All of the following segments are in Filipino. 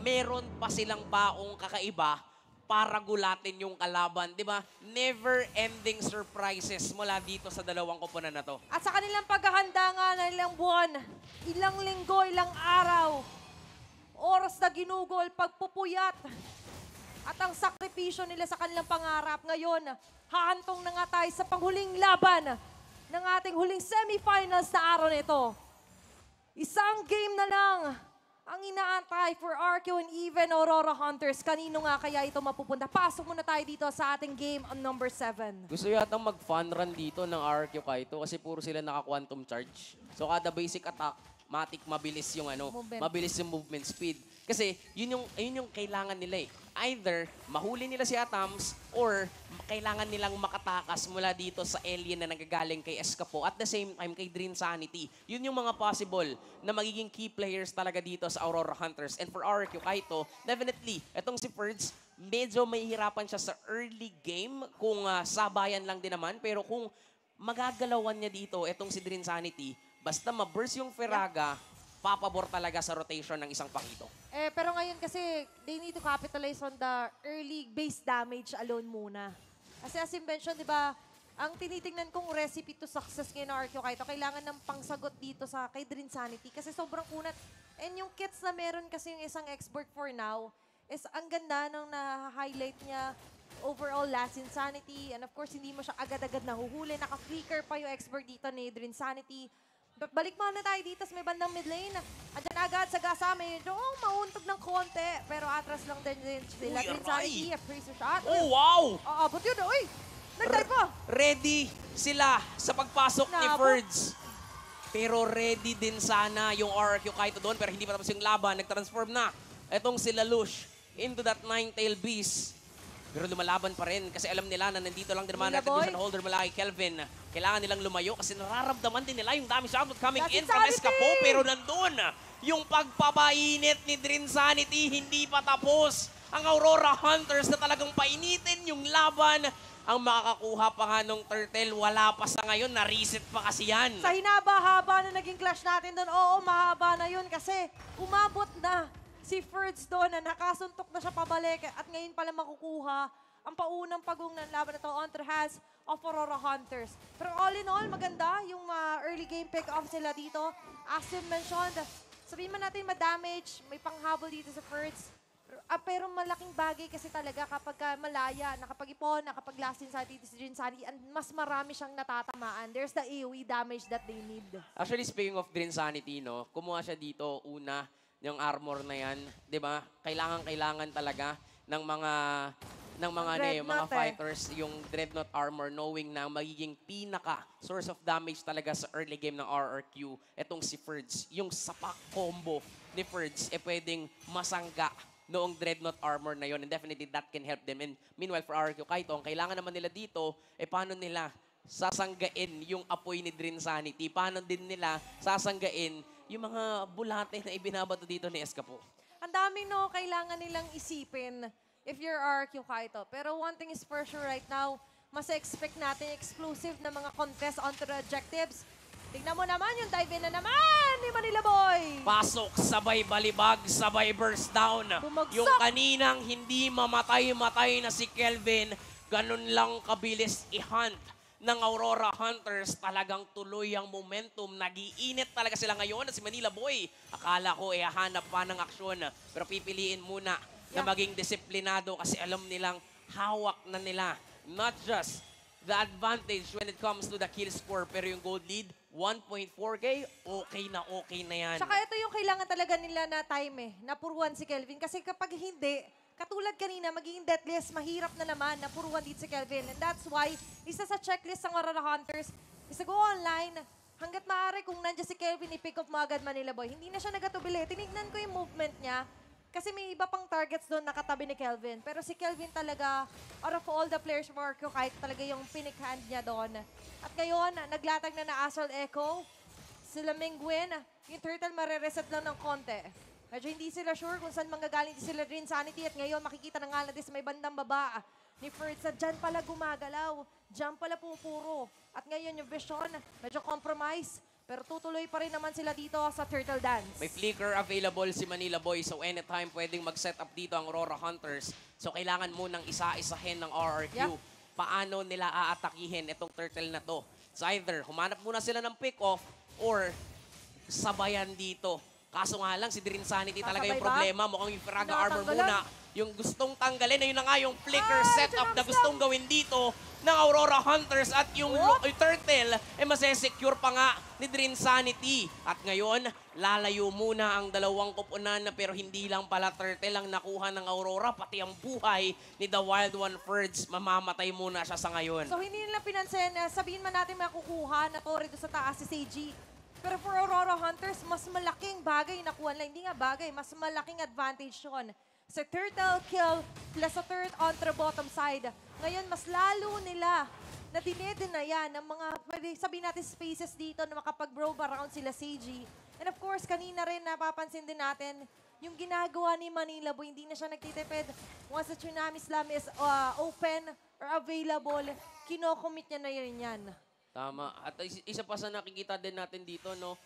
meron pa silang baong kakaiba para gulatin yung kalaban, di ba? Never-ending surprises mula dito sa dalawang koponan na to. At sa kanilang paghahanda nga na ilang buwan, ilang linggo, ilang araw, oras na ginugol, pagpupuyat, at ang sakripisyo nila sa kanilang pangarap. Ngayon, hahantong na nga tayo sa panghuling laban ng ating huling semifinals na araw nito. Isang game na lang ang inaantay for Arceus and even Aurora Hunters. Kanino nga kaya ito mapupunta? Pasok muna tayo dito sa ating game on number 7. Gusto yata mag-fun run dito ng RQ Kaito kasi puro sila naka-quantum charge. So kada basic attack, matik mabilis yung mabilis yung movement speed. Kasi yun yung kailangan nila eh. Either mahuli nila si Atams or kailangan nilang makatakas mula dito sa alien na nagagaling kay Escapo at the same time kay Dream Sanity. Yun yung mga possible na magiging key players talaga dito sa Aurora Hunters. And for RQ Kaito, definitely, etong si Ferds, medyo mahihirapan siya sa early game kung sabayan lang din naman. Pero kung magagalawan niya dito, etong si Dream Sanity, basta ma-burst yung Firaga, papabor talaga sa rotation ng isang Pakito. Pero ngayon kasi, they need to capitalize on the early base damage alone muna. Kasi as you mentioned, di ba, ang tinitingnan kong recipe to success ngayon ng Arceus Kaito, kailangan ng pangsagot dito sa kay Dream Sanity kasi sobrang kunat. And yung kits na meron kasi yung isang expert for now, is ang ganda nung na-highlight niya overall last insanity. And of course, hindi mo siya agad-agad nahuhuli. Naka-flicker pa yung expert dito ni Dream Sanity. Balik muna tayo dito sa may bandang mid lane. Andyan agad sa gasa, medyo mauntog ng konti. Pero atras lang din sila. Dream Sanity, a freezer shot. Oh, wow! But yun, uy! Nag-dive pa! Ready sila sa pagpasok ni Ferds. Pero ready din sana yung RQ Kaito doon. Pero hindi pa tapos yung laban. Nag-transform na. Etong si Lelouch into that nine-tail beast. Pero lumalaban pa rin kasi alam nila na nandito lang din naman natin vision holder mula kay Kelvin. Kailangan nilang lumayo kasi nararamdaman din nila yung damage output coming in from Escapo. Pero nandun yung pagpapainit ni Dream Sanity, hindi pa tapos. Ang Aurora Hunters na talagang painitin yung laban. Ang makakakuha pa nga nung turtle, wala pa sa ngayon, na-reset pa kasi yan. Sa hinaba-haba na naging clash natin doon, oo, mahaba na yun kasi umabot na si Ferds doon na nakasuntok na siya pabalik at ngayon pala makukuha ang paunang pagong ng laban na ito on the hands of Aurora Hunters. Pero all in all, maganda yung early game pick-off sila dito. As you mentioned, sabihin man natin ma-damage, may panghabol dito sa Ferds. Pero malaking bagay kasi talaga kapag malaya, nakapag-ipon, nakapag-lasting sa dito si Dream Sanity, and mas marami siyang natatamaan. There's the AoE damage that they need. Actually, speaking of Dream Sanity, no, kumuha siya dito una, yung armor na yan, 'di ba? Kailangan talaga ng mga fighters yung Dreadnought armor knowing na magiging pinaka source of damage talaga sa early game ng RRQ etong si Ferds. Yung sapak combo ni Ferds pwedeng masangga noong Dreadnought armor na yon, and definitely that can help them. And meanwhile for RRQ Kaito, ang kailangan naman nila dito paano nila sasanggain yung apoy ni Dream Sanity? Paano din nila sasanggain yung mga bulate na ibinabato dito ni Escapo? Ang daming kailangan nilang isipin if you're Arceus Kaito. Pero one thing is for sure right now, mas expect natin exclusive na mga contest onto the objectives. Tignan mo naman yung dive in na naman ni Manila Boy. Pasok, sabay balibag, sabay burst down. Bumagsak. Yung kaninang hindi mamatay-matay na si Kelvin, ganun lang kabilis i-hunt ng Aurora Hunters. Talagang tuloy ang momentum. Nag-iinit talaga sila ngayon. Si Manila Boy, akala ko hanap pa ng aksyon. Pero pipiliin muna na maging disiplinado kasi alam nilang hawak na nila. Not just the advantage when it comes to the kill score, pero yung gold lead, 1.4K, okay na yan. Saka ito yung kailangan talaga nila na time napuruan si Kelvin. Kasi kapag hindi, katulad kanina, magiging deathless, mahirap na naman na puruan dito si Kelvin. And that's why, isa sa checklist ng Aurora Hunters is to go online. Hanggat maaari kung nandiyan si Kelvin, i-pick up mo agad Manila Boy. Hindi na siya nagatubili. Tinignan ko yung movement niya. Kasi may iba pang targets doon nakatabi ni Kelvin. Pero si Kelvin talaga, out of all the players from Arceus, kahit talaga yung pinikhand niya doon. At ngayon, naglatag na Astral Echo. Sila Mingwin, yung turtle marereset lang ng konti. Medyo hindi sila sure kung saan manggagaling sila Dream Sanity. At ngayon, makikita na nga natin sa may bandang baba ni Ferds na dyan pala gumagalaw. Dyan pala pupuro. At ngayon, yung vision, medyo compromise. Pero tutuloy pa rin naman sila dito sa Turtle Dance. May flicker available si Manila Boy, so anytime pwedeng mag-set up dito ang Aurora Hunters. So kailangan munang isa-isahin ng RRQ. Yeah. Paano nila aatakihin itong turtle na to? So either humanap muna sila ng pick-off or sabayan dito. Kaso nga lang, si Dream Sanity talaga yung Sasabay ba? problema. Mukhang yung Firaga Armor Tinatanggalan. muna. Yung gustong tanggalin, ayun na nga yung flicker setup na tinanggal. gustong gawin dito ng Aurora Hunters at yung yung turtle masesecure pa nga ni Dream Sanity. At ngayon, lalayo muna ang dalawang kupunan na pero hindi lang pala turtle ang nakuha ng Aurora, pati ang buhay ni The Wild One Ferds. Mamamatay muna siya sa ngayon. So hindi nila pinansin, sabihin man natin makukuha na Torre doon sa taas si Seiji. Pero for Aurora Hunters, mas malaking bagay nakuha nila. Hindi nga bagay, mas malaking advantage yun. Sa turtle kill plus sa third on the bottom side. Ngayon, mas lalo nila na dinedinayan ng mga, pwede sabihin natin spaces dito na makapag-probe around sila Seiji. And of course, kanina rin napapansin din natin yung ginagawa ni Manila Boy, hindi na siya nagtitipid. Once the Tsunami Slam is open or available, kinocommit niya na yun yan. Tama. At isa pa sa nakikita din natin dito, no?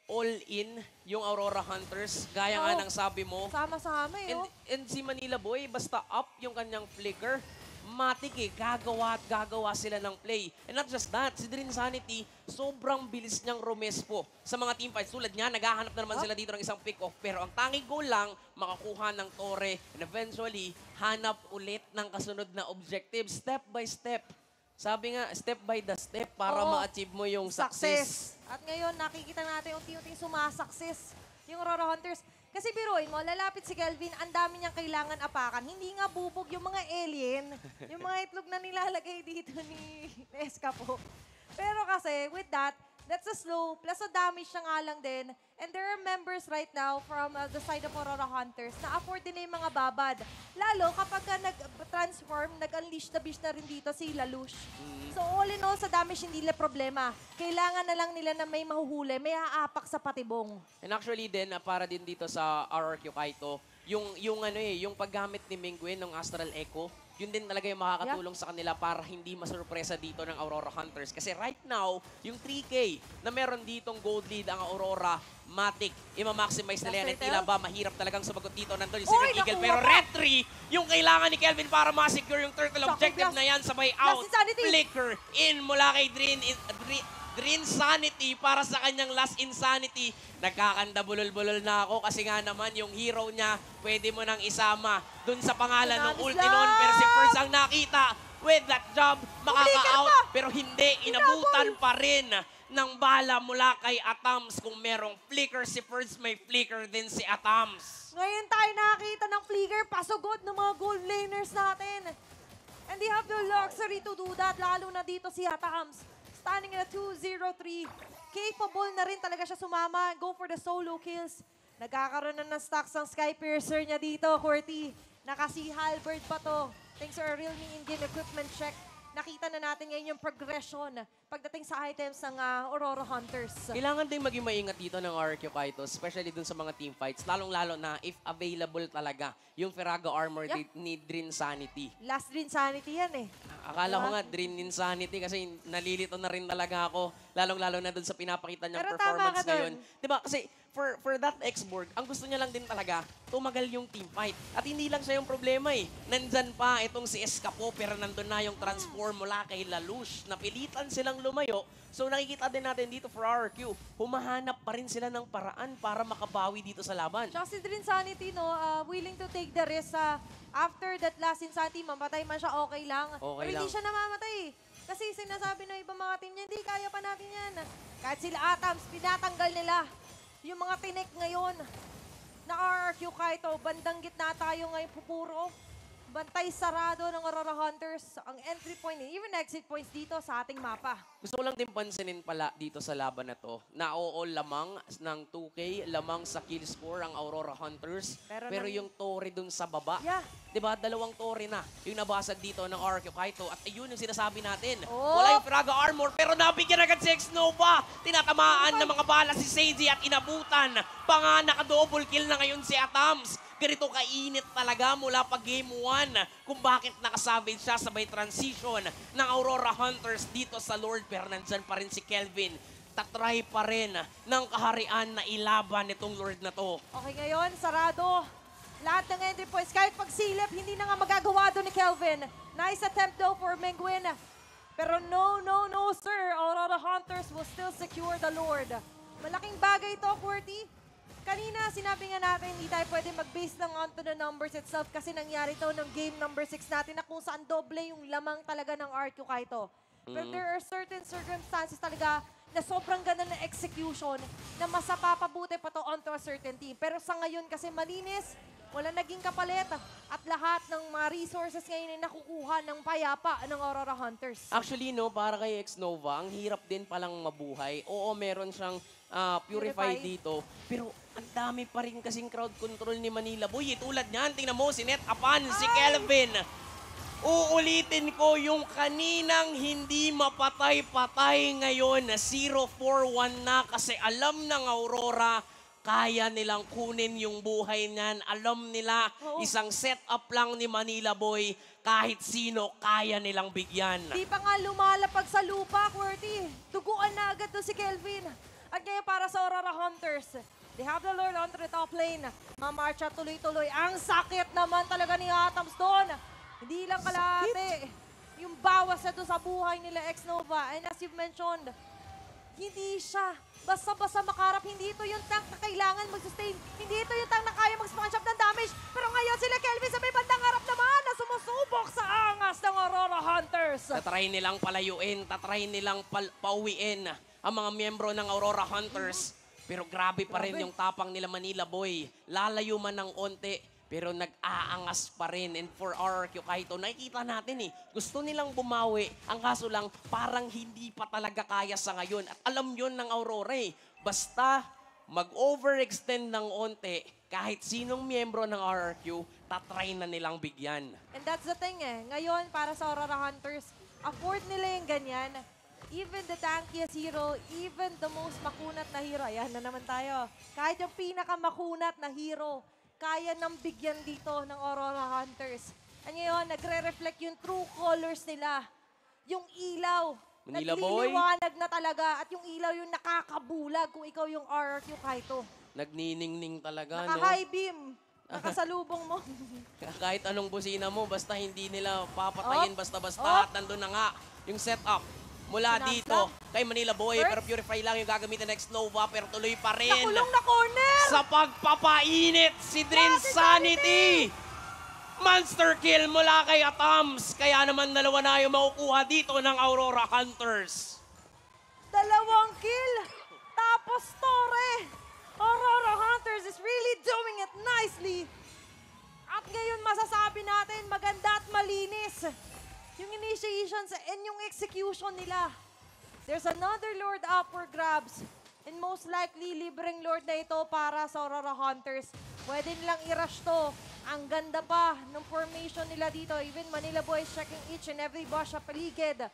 All in yung Aurora Hunters. Gaya nga ng sabi mo. Sama-sama eh, oh. And si Manila Boy, basta up yung kanyang flicker, matik eh, gagawa at gagawa sila ng play. And not just that, si Dream Sanity, sobrang bilis niyang rumespo sa mga teamfights. Tulad niya, naghahanap na naman sila dito ng isang pick-off. Pero ang tanging goal lang, makakuha ng Torre. And eventually, hanap ulit ng kasunod na objective, step by step. Sabi nga, step by the step para Oo. ma-achieve mo yung success. At ngayon, nakikita natin unti-unting sumasakses yung Aurora Hunters. Kasi biruin mo, lalapit si Kelvin, ang dami niyang kailangan apakan. Hindi nga bubog yung mga alien, yung mga itlog na nilalagay dito ni Escapo. Pero kasi, with that, that's a slow, plus a damage siya nga lang din. And there are members right now from the side of Aurora Hunters na afford din na yung mga babad. Lalo kapag ka nag-transform, nag-unleash the beast na rin dito si Lalush. So all in all, sa damage hindi nila problema. Kailangan na lang nila na may mahuhuli, may haapak sa patibong. And actually din, para din dito sa RRQ Kaito, yung paggamit ni Mingguin ng Astral Echo, yun din talaga yung makakatulong sa kanila para hindi masurpresa dito ng Aurora Hunters. Kasi right now, yung 3K na meron ditong gold lead ang Aurora, matik, ima-maximize nila yan. At tila ba, mahirap talagang sumagot dito. Nandun yung Secret Eagle. Pero Red 3, yung kailangan ni Kelvin para ma-secure yung turtle objective na yan, sabay out. Flicker in mula kay Dream Sanity para sa kanyang last insanity. Nagkakanda bulol-bulol na ako kasi nga naman yung hero niya pwede mo nang isama dun sa pangalan ng ulti noon. Pero si First ang nakita with that job, makaka-out. Pero hindi, inabutan pa rin ng bala mula kay Atams. Kung merong flicker si First, may flicker din si Atams. Ngayon tayo nakakita ng flicker, pasugod ng mga gold laners natin. And they have the luxury to do that, lalo na dito si Atams. Standing at 2-0-3. Capable na rin talaga siya sumama. Go for the solo kills. Nagkakaroon na ng stocks ang Skypiercer niya dito, Corty. Nakasi Halberd pa to. Thanks to our Realme in-game equipment check. Nakita na natin ngayon yung progression pagdating sa items ng Aurora Hunters. Kailangan din maging maingat dito ng RQ Kaito, especially dun sa mga team fights. Lalong-lalo na if available talaga yung Firaga Armor ni Dream Sanity. Last Dream Sanity yan eh. Akala ko nga Dream Insanity kasi nalilito na rin talaga ako. Lalong-lalo na dun sa pinapakita niyang Pero performance tama ka ngayon. dun. Diba? Kasi for that X-Borg, ang gusto niya lang din talaga, tumagal yung team fight. At hindi lang siya yung problema eh. Nandyan pa itong si Escapo, pero nandun na yung transform mula kay Lalush. Napilitan silang lumayo. So nakikita din natin dito for RRQ, humahanap pa rin sila ng paraan para makabawi dito sa laban. Tsaka si Dream Sanity, no, willing to take the risk. After that last insanity, mamatay man siya, okay lang. Okay Pero hindi lang. siya namamatay. Kasi sinasabi ng ibang mga team niya, hindi, kaya pa natin yan. Kahit sila Atams, pinatanggal nila. Yung mga tinik ngayon na RRQ Kaito, bandang gitna tayo ngayon pupuro. Bantay sarado ng Aurora Hunters. Ang entry point, even exit points dito sa ating mapa. Gusto ko lang din pansinin pala dito sa laban na to, na oo lamang ng 2K, lamang sa kill score ang Aurora Hunters, pero yung Torre dun sa baba, Yeah. diba, dalawang Torre na yung nabasag dito ng RQ Kaito at ayun yung sinasabi natin. Oh. Wala yung Firaga Armor pero nabigyan agad si X-Nova. Tinatamaan ng mga bala si Seiji at inabutan. Pa nga naka-double kill na ngayon si Atams. Ganito kainit talaga mula pa Game 1 kung bakit nakasavage siya, sabay transition ng Aurora Hunters dito sa Lord. Pero nandyan pa rin si Kelvin. magtatry pa rin ng kaharian na ilaban nitong Lord na to. Okay, ngayon, sarado. Lahat ng entry points, kahit pagsilip, hindi na nga magagawa doon ni Kelvin. Nice attempt though for Mengwin. Pero no, sir. Aurora Hunters will still secure the Lord. Malaking bagay ito, QWERTY. Kanina, sinabi nga natin, hindi tayo pwede mag-base lang onto the numbers itself kasi nangyari ito ng game number 6 natin na kung saan doble yung lamang talaga ng RQ Kaito. Pero there are certain circumstances talaga na sobrang ganda ng execution na mas papabuti pa to onto a certain team. Pero sa ngayon kasi malinis, wala naging kapalit at lahat ng mga resources ngayon ay nakukuha ng payapa ng Aurora Hunters. Actually, no, para kay X-Nova, ang hirap din palang mabuhay. Oo, meron siyang purify dito. Pero ang dami pa rin kasing crowd control ni Manila Boy. Tulad niyan, tingnan mo, si Net Apan, si Kelvin. Uulitin ko yung kaninang hindi mapatay-patay ngayon na 0-4-1 na kasi alam ng Aurora kaya nilang kunin yung buhay niyan. Alam nila, isang setup lang ni Manila Boy, kahit sino kaya nilang bigyan. Di pa nga lumalapag sa lupa, QWERTY. Tuguan na agad doon si Kelvin. At kaya para sa Aurora Hunters, they have the Lord onto the top lane. Mamarcha tuloy-tuloy. Ang sakit naman talaga ni Atoms doon. Hindi lang kalahati. Yung bawas na doon sa buhay nila X-Nova. And as you've mentioned, hindi siya basta-basta makarap. Hindi ito yung tank na kailangan mag-sustain. Hindi ito yung tank na kaya mag-smash up ng damage. Pero ngayon sila Kelvin sa may bandang harap naman na sumusubok sa angas ng Aurora Hunters. Tatry nilang palayuin, tatry nilang pauwiin ang mga miyembro ng Aurora Hunters. Pero grabe pa rin yung tapang nila Manila Boy. Lalayo man ng onte, pero nag-aangas pa rin. And for RRQ Kaito, nakikita natin gusto nilang bumawi. Ang kaso lang, parang hindi pa talaga kaya sa ngayon. At alam yon ng Aurora basta mag-overextend ng onte, kahit sinong miyembro ng RRQ, tatry na nilang bigyan. And that's the thing Ngayon, para sa Aurora Hunters, afford nila yung ganyan. Even the tankiest hero, even the most makunat na hero, ayan na naman tayo. Kahit yung pinakamakunat na hero, kaya nang bigyan dito ng Aurora Hunters. At ngayon, nagre-reflect yung true colors nila. Yung ilaw. Manila Boy. Nagliliwanag na talaga. At yung ilaw yung nakakabulag kung ikaw yung RRQ Kaito. Nagniningning talaga, Naka-high beam. Nakasalubong mo. Kahit anong busina mo, basta hindi nila papatayin basta-basta. At nandun na nga yung setup. Mula dito kay Manila Boy, pero Purify lang yung gagamitin ng X-Nova, pero tuloy pa rin. Nakulong na corner! Sa pagpapainit, si Drin Sanity! Monster kill mula kay Atoms. Kaya naman dalawa na yung makukuha dito ng Aurora Hunters. 2 kill! Tapos Torre! Aurora Hunters is really doing it nicely! At ngayon masasabi natin, maganda at malinis yung initiations and yung execution nila. There's another Lord up for grabs. And most likely, libreng Lord na ito para sa Aurora Hunters. Pwede nilang i-rush to. Ang ganda pa ng formation nila dito. Even Manila Boys checking each and every bush sa paligid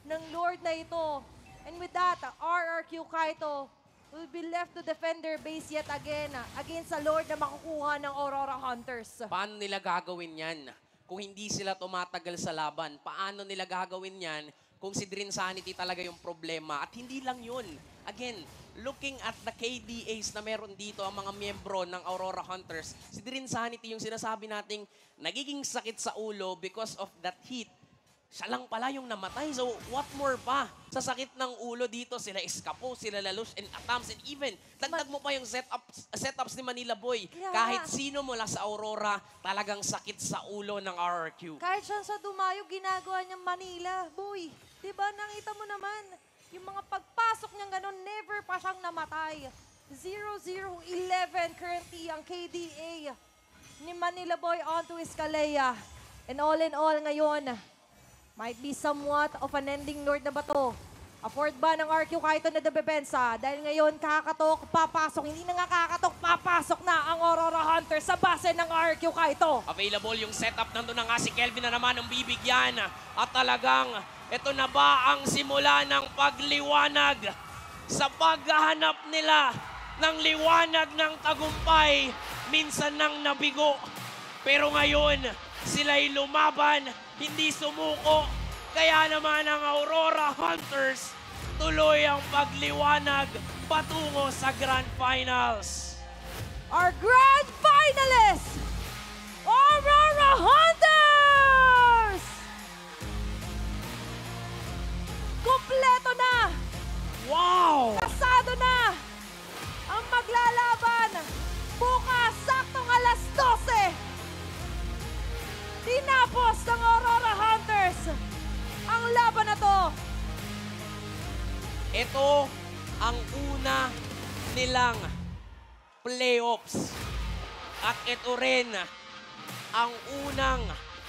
ng Lord na ito. And with that, RRQ Kaito will be left to defend their base yet again against the Lord na makukuha ng Aurora Hunters. Paano nila gagawin yan kung hindi sila tumatagal sa laban? Paano nila gagawin yan kung si Drin Sanity talaga yung problema? At hindi lang yun. Again, looking at the KDAs na meron dito ang mga miyembro ng Aurora Hunters, si Drin Sanity yung sinasabi nating nagiging sakit sa ulo because of that heat. Siya lang pala yung namatay. So, what more pa? Sa sakit ng ulo dito, sila Escapo, sila Lalush, and Atoms, and even, dagdag mo pa yung setups ni Manila Boy. Yeah. Kahit sino mula sa Aurora, talagang sakit sa ulo ng RRQ. Kahit siya sa dumayo, ginagawa niyang Manila. Boy, di ba nakita mo naman, yung mga pagpasok niyang gano'n, never pa siyang namatay. 0-0-11 currently ang KDA ni Manila Boy onto Escalea. And all in all ngayon, might be somewhat of an ending Lord na ba to? Afford ba ng RQ Kaito na depensa? Dahil ngayon kakatok, papasok. Hindi na nga kakatok, papasok na ang Aurora Hunter sa base ng RQ Kaito. Available yung setup. Nandun na nga si Kelvin na naman ang bibigyan. At talagang, ito na ba ang simula ng pagliwanag sa paghahanap nila ng liwanag ng tagumpay? Minsan nang nabigo. Pero ngayon, sila'y lumaban, hindi sumuko. Kaya naman ang Aurora Hunters tuloy ang pagliwanag patungo sa Grand Finals. Our grand finalists, Aurora Hunters! Kompleto na! Wow! Kasado na! Ang maglalaban bukas saktong alas 12. Tinapos ng Aurora Hunters ang laban na to. Ito ang una nilang playoffs. At ito rin ang unang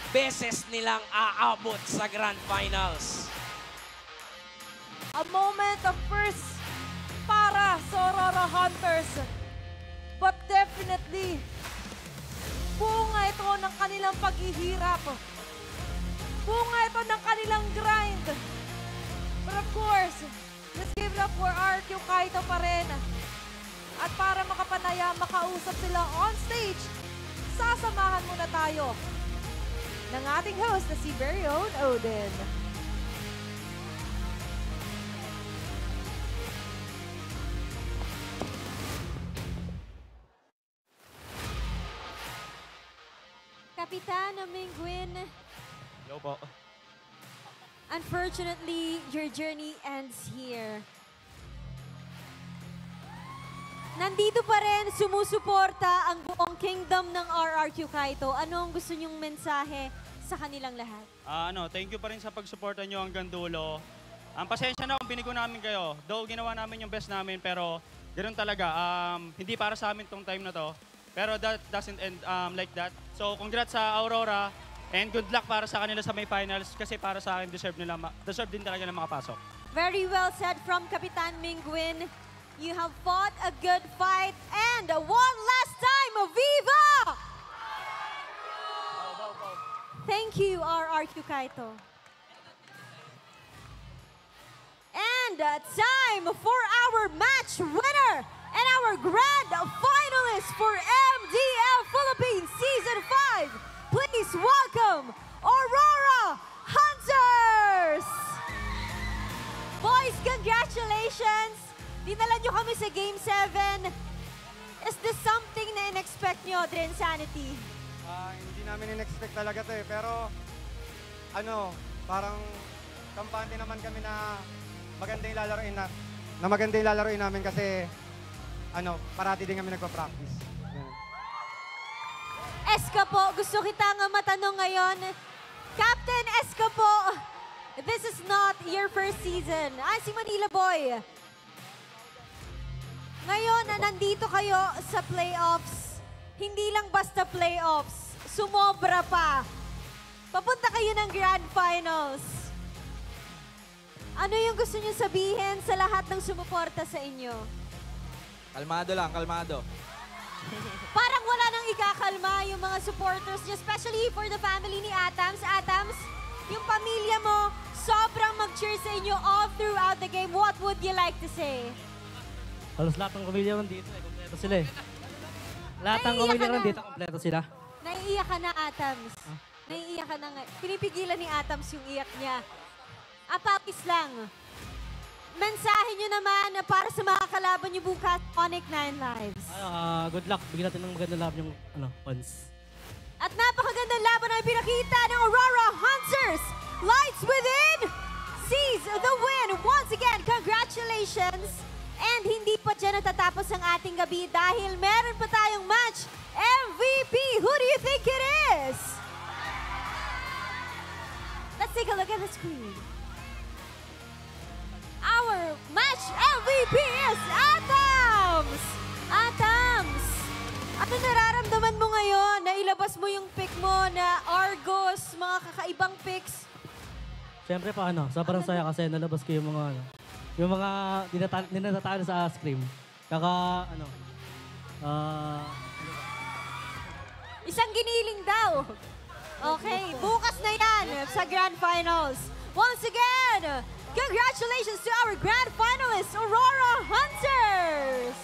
beses nilang aabot sa Grand Finals. A moment of first para sa Aurora Hunters. But definitely, bunga ito ng kanilang paghihirap. Bunga ito ng kanilang grind. But of course, let's give it up for RQ Kaito pa rin. At para makapanaya, makausap sila on stage, sasamahan muna tayo ng ating host na si very own Odin. Kapitana Mingwin, Hello po. unfortunately, your journey ends here. Nandito pa rin, sumusuporta ang buong kingdom ng RRQ Kaito. Ano ang gusto niyong mensahe sa kanilang lahat? Thank you pa rin sa pagsuporta nyo hanggang dulo. Ang pasensya na kung binigo namin kayo. Though ginawa namin yung best namin, pero ganoon talaga. Hindi para sa amin tong time na to. Pero that doesn't end like that. So congrats sa Aurora and good luck para sa kanila sa may finals kasi para sa akin deserve din talaga na makapasok. Very well said from Kapitan Mingwin. You have fought a good fight and one last time, Viva! Thank you, RRQ Kaito. And time for our match winner and our grand finalist for MDL Philippines Season 5. Please welcome Aurora Hunters! Boys, congratulations! Dinala nyo kami sa Game 7. Is this something na in-expect nyo, Dren Sanity? Hindi namin in-expect talaga to eh. Pero, parang kampante naman kami na maganda yung lalaroin namin kasi, parati din kami nagpa-practice. Yan. Eska po, gusto kita nga matanong ngayon. Captain Eska po, this is not your first season. Si Manila Boy. Ngayon na nandito kayo sa playoffs, hindi lang basta playoffs, sumobra pa. Papunta kayo ng Grand Finals. Ano yung gusto niyo sabihin sa lahat ng sumuporta sa inyo? Kalmado lang, kalmado. Parang wala nang ikakalma yung mga supporters niyo, especially for the family ni Atams. Atams, yung pamilya mo, sobrang mag-cheer sa inyo all throughout the game. What would you like to say? Halos lahat ng pamilya nandito kompleto sila eh. Lahat ng Naiiyak pamilya ka na. nandito, kompleto sila. Naiiyak ka na, Atams. Naiiyak ka na nga. Pinipigilan ni Atams yung iyak niya. Papis lang. Mensahe niyo naman na para sa mga kalaban niyo bukas, Onyx 9 Lives. Good luck. Bigyan natin ng magandang love yung fans. At napakagandang laban na pinakita ng Aurora Hunters. Lights within, sees the win. Once again, congratulations. And hindi pa dyan natatapos ang ating gabi dahil meron pa tayong match MVP. Who do you think it is? Let's take a look at the screen. Our match MVP is Atams! Atams! Ano nararamdaman mo ngayon na ilabas mo yung pick mo na Argos, mga kakaibang picks? Siyempre pa sobrang saya kasi nalabas ko yung mga yung mga dinatatalo sa scream. Kaka Isang giniling daw. Okay, bukas na yan sa Grand Finals. Once again, congratulations to our Grand Finalists, Aurora Hunters!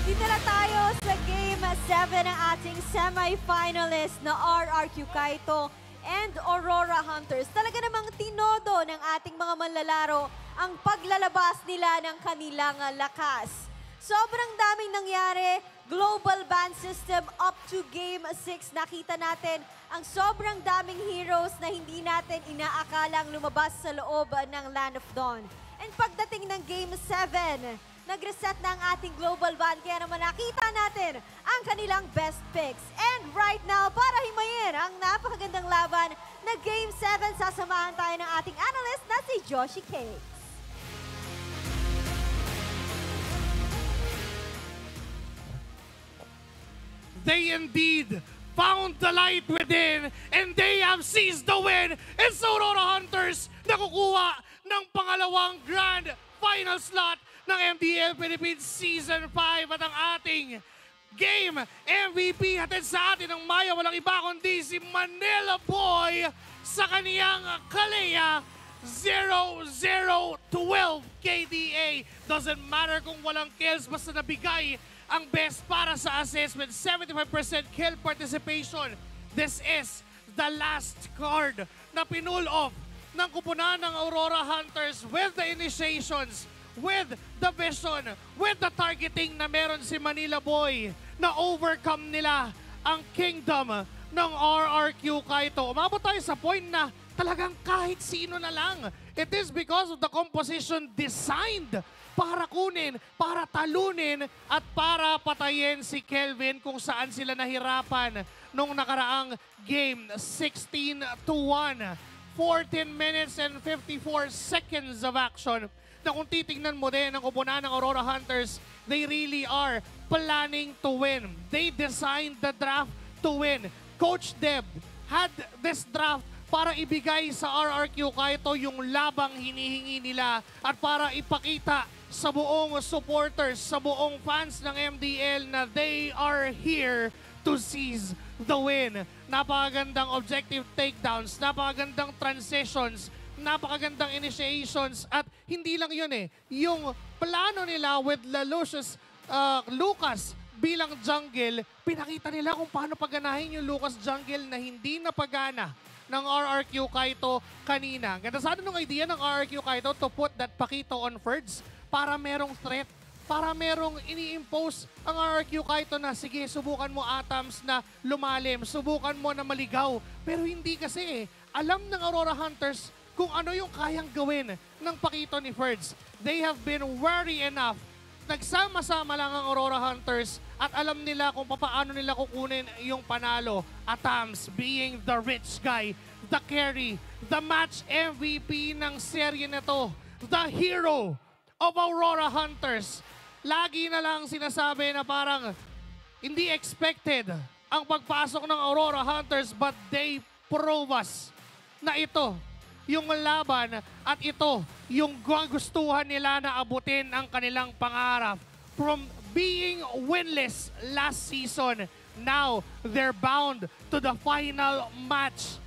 Dito na tayo sa Game 7 ng ating semi-finalist na RRQ Kaito and Aurora Hunters. Talaga namang tinodo ng ating mga manlalaro ang paglalabas nila ng kanilang lakas. Sobrang daming nangyari. Global ban system up to Game 6. Nakita natin ang sobrang daming heroes na hindi natin inaakalang lumabas sa loob ng Land of Dawn. And pagdating ng Game 7, nag-reset na ang ating global ban. Kaya naman nakita natin ang kanilang best picks. And right now, para himayin ang napakagandang laban na Game 7, sasamahan tayo ng ating analyst na si Joshi Cakes. They indeed found the light within and they have seized the win. And so Aurora Hunters nakukuha ng pangalawang grand final slot ng MDL Philippines Season 5 at ang ating game MVP hatid sa atin ng Maya walang iba kundi si Manila Boy sa kaniyang Kalea 0012 KDA. Doesn't matter kung walang kills basta nabigay ang best para sa assist with 75% kill participation. This is the last card na pinull off ng kupunan ng Aurora Hunters with the initiations, with the vision, with the targeting na meron si Manila Boy na overcome nila ang kingdom ng RRQ Kaito. Umabot tayo sa point na talagang kahit sino na lang. It is because of the composition designed para kunin, para talunin, at para patayin si Kelvin kung saan sila nahirapan nung nakaraang game. 16-1. 14 minutes and 54 seconds of action. Na kung titignan mo din ang kupunan ng Aurora Hunters, they really are planning to win. They designed the draft to win. Coach Deb had this draft para ibigay sa RRQ Kaito yung labang hinihingi nila at para ipakita sa buong supporters, sa buong fans ng MDL na they are here to seize the win. Napakagandang objective takedowns, napakagandang transitions, napakagandang initiations at hindi lang yun yung plano nila with Lucas bilang jungle, pinakita nila kung paano paganahin yung Lucas jungle na hindi napagana ng RRQ Kaito kanina. Ganda sana nung idea ng RRQ Kaito to put that Pakito on Ferds para merong threat, para merong ini-impose ang RRQ Kaito na sige, subukan mo Atoms na lumalim, subukan mo na maligaw. Pero hindi kasi alam ng Aurora Hunters kung ano yung kayang gawin ng Pakito ni Ferds. They have been wary enough. Nagsama-sama lang ang Aurora Hunters at alam nila kung paano nila kukunin yung panalo. Atoms being the rich guy, the carry, the match MVP ng serye na to, the hero of Aurora Hunters. Lagi na lang sinasabi na parang hindi expected ang pagpasok ng Aurora Hunters but they prove us na ito yung laban at ito yung gustuhan nila na abutin ang kanilang pangarap. From being winless last season, now they're bound to the final match